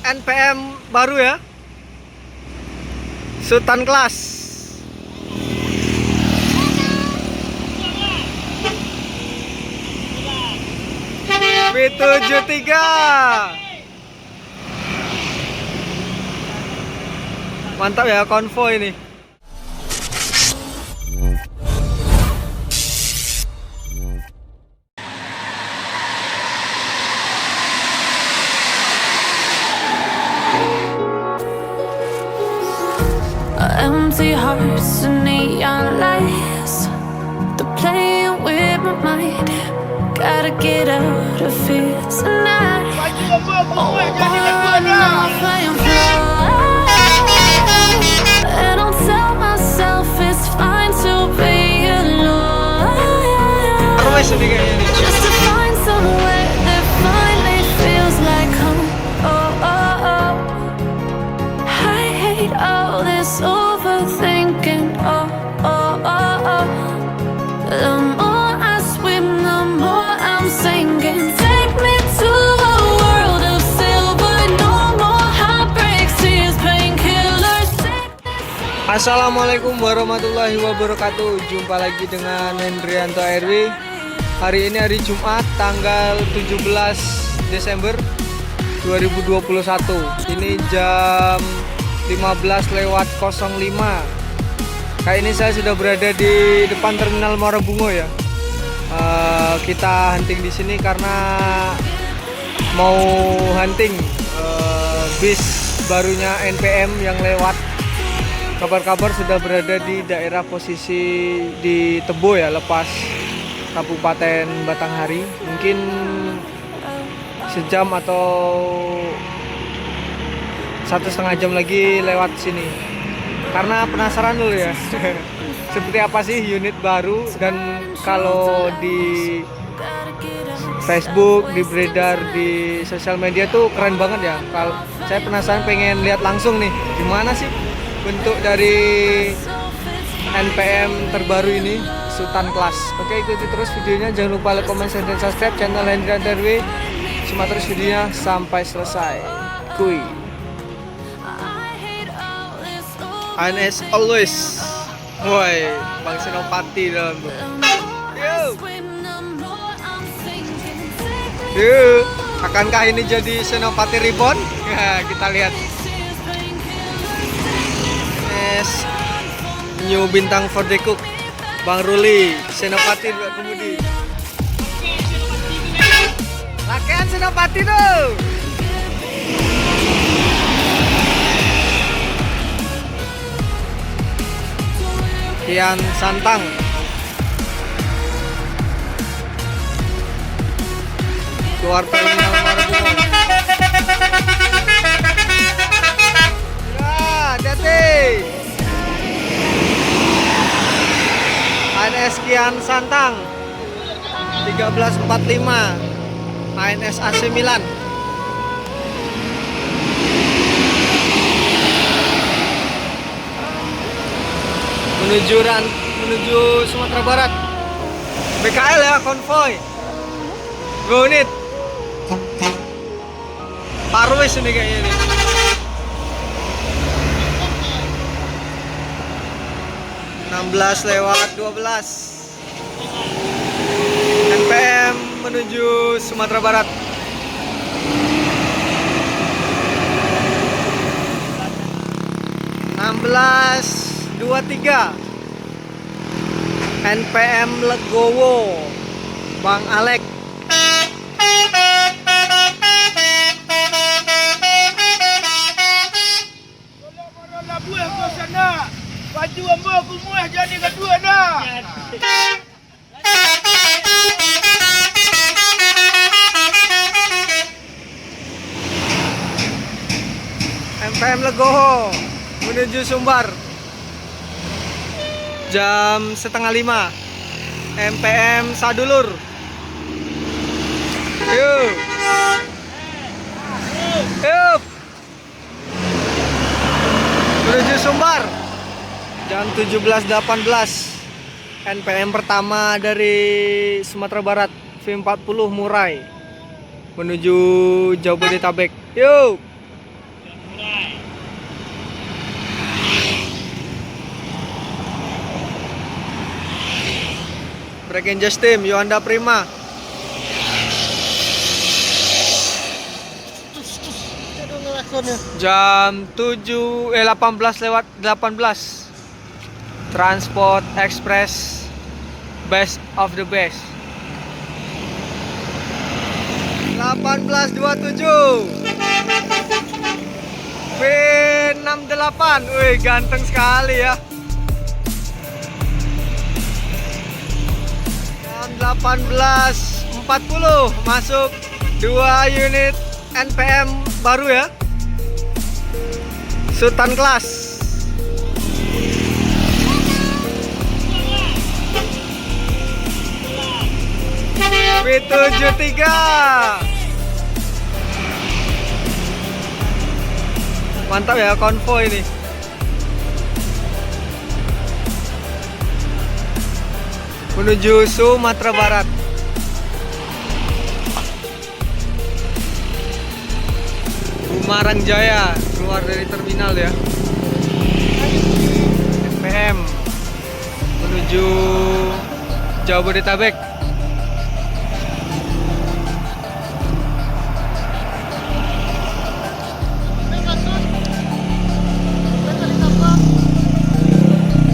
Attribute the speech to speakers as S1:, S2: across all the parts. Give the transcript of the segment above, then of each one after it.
S1: NPM baru ya, Sultan Class. B73 mantap ya konvoy ini.
S2: Empty hearts and neon lights, they're playing with my mind. Gotta get out of here tonight. Oh, I'm flying floor, and I'll tell myself it's fine to be alone. Just to find somewhere that finally feels like home. Oh, oh, oh. I hate all this overthinking. Oh, oh, oh, oh. The more I swim, the more I'm sinking. Take me to a world of silver. No more heartbreaks, tears, painkillers.
S1: Assalamualaikum warahmatullahi wabarakatuh. Jumpa lagi dengan Hendrianto RW. Hari ini hari Jumat tanggal 17 Desember 2021. Ini jam 15:05. Kayak ini saya sudah berada di depan terminal Muara Bungo ya. Kita hunting di sini karena mau hunting bis barunya NPM yang lewat. Kabar-kabar sudah berada di daerah posisi di Tebo ya, lepas Kabupaten Batanghari. Mungkin sejam atau 1,5 jam lagi lewat sini. Karena penasaran dulu ya. Seperti apa sih unit baru, dan kalau di Facebook, di beredar di sosial media tuh keren banget ya. Kalau saya penasaran, pengen lihat langsung nih gimana sih bentuk dari NPM terbaru ini, Sultan Class. Oke, ikuti terus videonya, jangan lupa like, comment, share, dan subscribe channel Hendrianto RW. Simak terus videonya sampai selesai. Kuy. And as always, woi, Bang Senopati dalam tuh. Yuk, akankah ini jadi Senopati Reborn? Ya, kita lihat. Yes, new bintang for the cook, Bang Ruli, Senopati kemudi. Lakean Senopati tuh. Kian Santang. Keluar terminal Muara Bungo. Ya, hati-hati. ANS Kian Santang 1345, ANS AC Milan. Menuju Sumatera Barat. BKL ya, konvoy. Go unit. Parwis ini kayaknya nih. (16:12) NPM menuju Sumatera Barat. (16:23) NPM Legowo, Bang Alek.
S3: Buah kau sana. Baju ambo aku muah jadi kedua dah.
S1: NPM Legowo menuju Sumbar. Jam 4:30. NPM Sadulur. Yuk. Yuk. Menuju Sumbar. Jam 17:18. NPM pertama dari Sumatera Barat, V40 Murai, menuju Jabodetabek. Yuk. Break and Just Team, Yohanda Prima. Jam 18 lewat 18. Transport Express, best of the best. 18.27 V68. Wih, ganteng sekali ya. Jam 18.40 masuk 2 unit NPM baru ya, Sultan Class. V73 mantap ya konvoy ini. Menuju Sumatera Barat. Bumarang Jaya keluar dari terminal ya. NPM menuju Jabodetabek.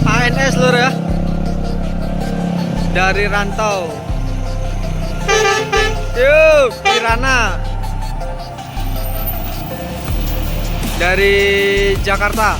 S1: ANS lur ya, dari rantau. Yuk, Kirana dari Jakarta.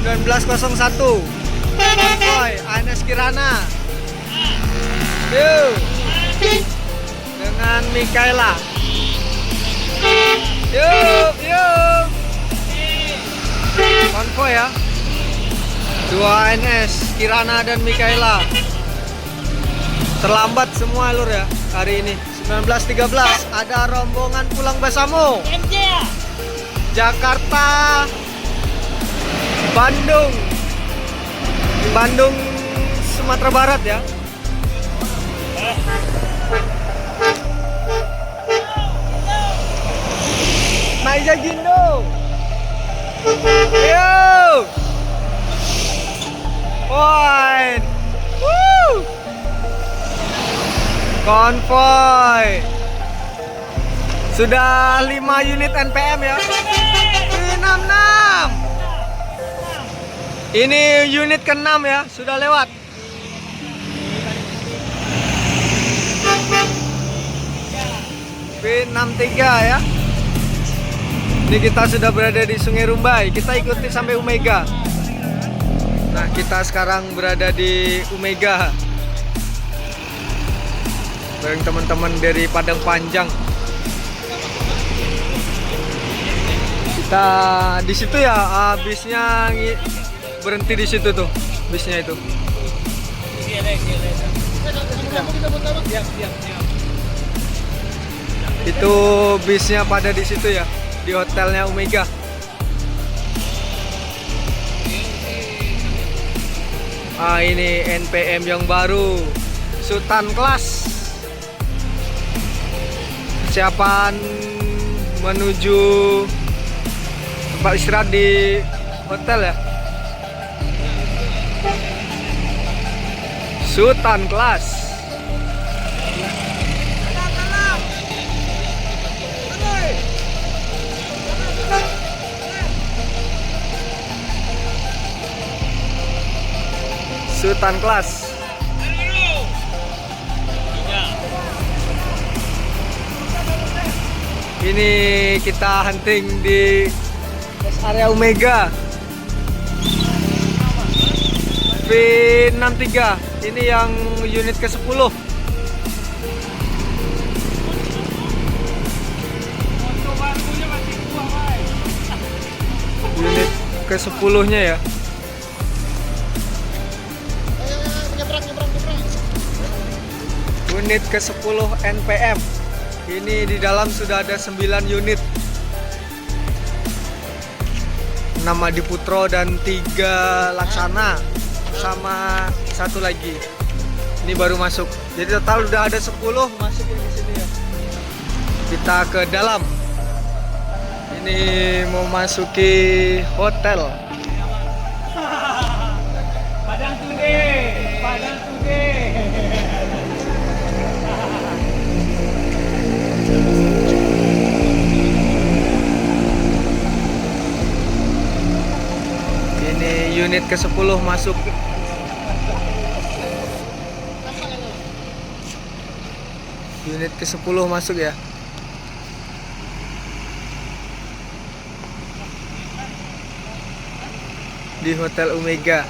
S1: (19.01) konvoy ANS Kirana. Yuk, dengan Mikaela. Yuk, yuk. Konvoy ya. 2 ANS Kirana dan Mikaela. Terlambat semua lur ya hari ini. 19.13 ada rombongan pulang Basamo. Jakarta, Bandung. Bandung, Sumatera Barat ya. Naija Gindo. Yo. Point. Woo. Konvoy. Sudah 5 unit NPM ya. 66. Ini unit ke-6 ya, sudah lewat. V63 ya. Ini kita sudah berada di Sungai Rumbai. Kita ikuti sampai Omega. Nah, kita sekarang berada di Omega. Bareng teman-teman dari Padang Panjang. Kita di situ ya, bisnya berhenti di situ tuh, bisnya itu. Itu bisnya pada di situ ya, di hotelnya Omega. Ini NPM yang baru, Sultan Class. Persiapan menuju tempat istirahat di hotel ya. Sultan Class. Sultan Class. Ini kita hunting di rest area Omega. V63. Ini yang unit ke-10. Unit ke-10-nya ya. Unit ke-10 NPM. Ini di dalam sudah ada 9 unit. 6 Adiputro dan 3 Laksana, sama 1 lagi. Ini baru masuk. Jadi total udah ada 10 masuk di sini ya. Kita ke dalam. Ini mau masuki hotel.
S3: Padang Tude. Padang Tude.
S1: Ini unit ke-10 masuk. Unit ke-10 masuk ya. Di Hotel Omega.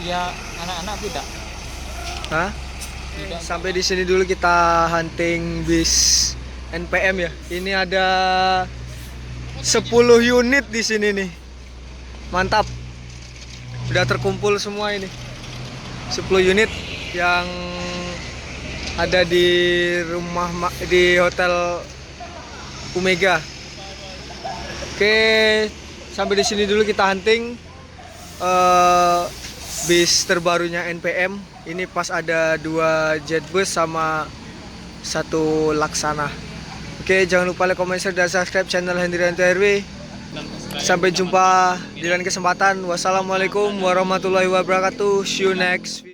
S4: Ya anak-anak tidak.
S1: Hah? Sampai di sini dulu kita hunting bis NPM ya. Ini ada 10 unit di sini nih. Mantap. Udah terkumpul semua ini. 10 unit yang ada di di Hotel Omega. Oke, sampai di sini dulu kita hunting bis terbarunya NPM. Ini pas ada 2 Jetbus sama 1 Laksana. Oke, jangan lupa like, comment, share, dan subscribe channel Hendrianto RW. Sampai jumpa di lain kesempatan. Wassalamualaikum warahmatullahi wabarakatuh. See you next video.